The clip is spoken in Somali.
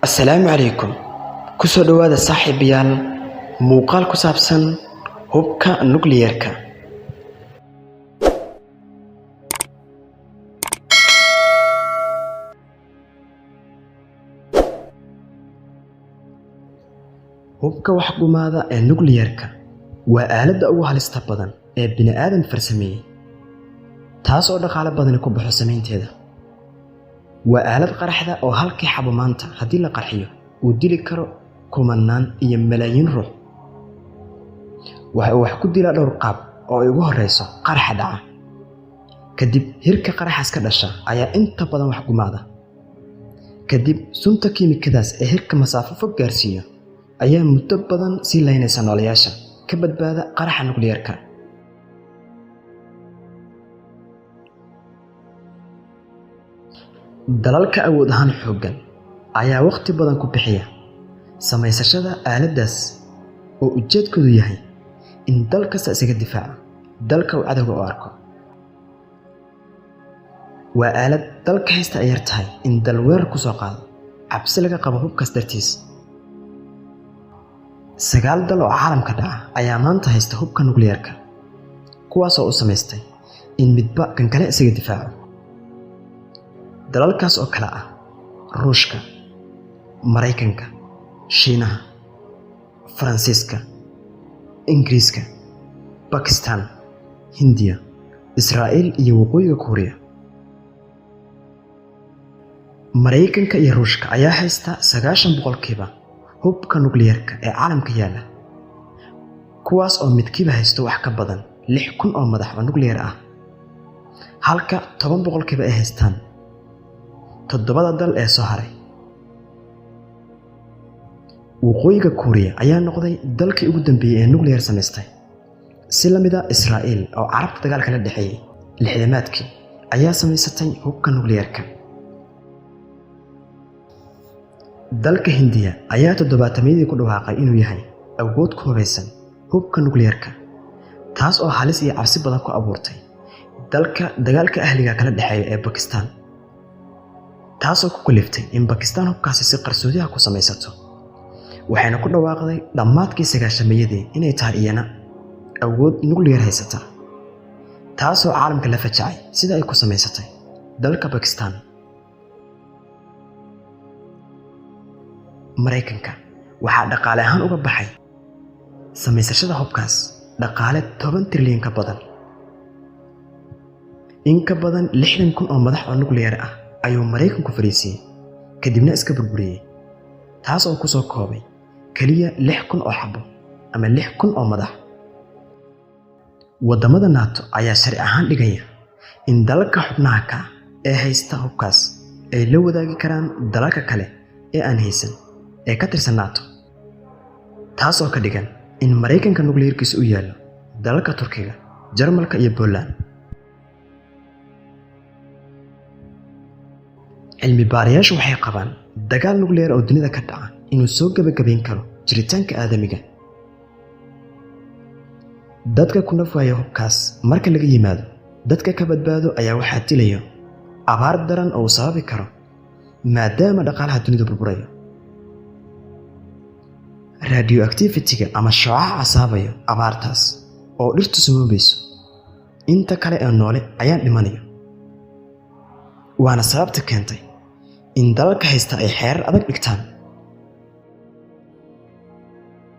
Assalaamu calaykum. Ku soo dhawaada saaxiibayaal muuqaal ku saabsan hubka nukliyeerka. Hubka wax gumaada ee nukliyeerka waa aaladda ugu halista badan ee bini'aadam farsameeyay, taas oo dhaqaale badan ku baxo samaynteeda. waa aalad qaraxda oo halkii xabo maanta haddii la qarxiyo uu dili karo kumanaan iyo malaayiin ruux. waxa uu wax ku dilaa dhowr qaab oo ay ugu horeyso qaraxa dhaca, kadib hirka qaraxaas ka dhasha ayaa inta badan wax gumaada, kadib sunta kiimikadaas ee hirka masaafo fog gaarsiiyo ayaa muddo badan sii laynaysa noolayaasha ka badbaada qaraxa nukliyeerka. dalalka awood ahaan xooggan ayaa waqti badan ku bixiya samaysashada aaladdaas oo ujeedkoodu yahay in dal kasta isaga difaaco dalka uu cadowga u arko. waa aalad dalka haysta ay yar tahay in dal weerar ku soo qaado cabsi laga qabo hubkaas dartiis. 9 dal oo caalamka dhaca ayaa maanta haysta hubka nukliyeerka, kuwaasoo u samaystay in midba kan kale isaga difaaco. dalalkaas oo kala ah Ruushka, Mareykanka, Shiinaha, Faransiiska, Ingiriiska, Bakistaan, Hindiya, Israa'iil iyo Waqooyiga Kuuriya. Mareykanka iyo Ruushka ayaa haysta 90% hubka nukliyeerka ee caalamka yaala, kuwaas oo midkiiba haysto wax ka badan 6,000 oo madax oo nukliyeer ah, halka 10% ay haystaan 7 dal ee soo haray. Waqooyiga Kuuriya ayaa noqday dalkii ugu dambeeyay ee nukliyeer samaystay, si la mid ah Israa'iil oo carabta dagaalka la dhaxeeyay 60maadkii ayaa samaysatay hubka nukliyeerka. dalka Hindiya ayaa 70meedii ku dhawaaqay inuu yahay awood ku hubeysan hubka nukliyeerka, taas oo halis iyo cabsi badan ku abuurtay dalka dagaalka ahliga kala dhaxeeya ee Bakistaan, taasoo ku kaliftay in Bakistaan hubkaasi si qarsoodi ah ku samaysato. waxayna ku dhawaaqday dhammaadkii 90meedii inay tahay iyana awood nukliyeer haysata, taasoo caalamka la fajacay sida ay ku samaysatay dalka Bakistaan. Mareykanka waxaa dhaqaale ahaan uga baxay samaysashada hubkaas dhaqaale 10 trilyan ka badan. in ka badan 60,000 oo madax oo nukliyeer ah ayuu Mareykanku fariisiyay kadibna iska burburiyay, taas oo ku soo koobay kaliya 6,000 oo xabo ama 6,000 oo madax. wadamada NATO ayaa sharci ahaan dhigaya in dalalka xubnaha ka ee haysta hubkaas ay la wadaagi karaan dalalka kale ee aan haysan ee ka tirsan NATO, taas oo ka dhigan in Mareykanka nukliyeerkiisa u yaalo dalalka Turkiga, Jarmalka iyo Poland. cilmi baarayaashu waxay qabaan dagaal nukliyeer oo dunida ka dhaca inuu soo gabagabayn karo jiritaanka aadamiga. dadka ku nafaya hubkaas marka laga yimaado dadka ka badbaado ayaa waxaa dilayo abaar daran oo sababi karo maadaama dhaqaalaha dunidu burburayo. radioactivity-ga ama shucaaca casaabayo abaartaas oo dhirtu samoobayso, inta kale ee noole ayaa dhimanayo. waana sababta keentay in dalalka haysta ay xeerar adag dhigtaan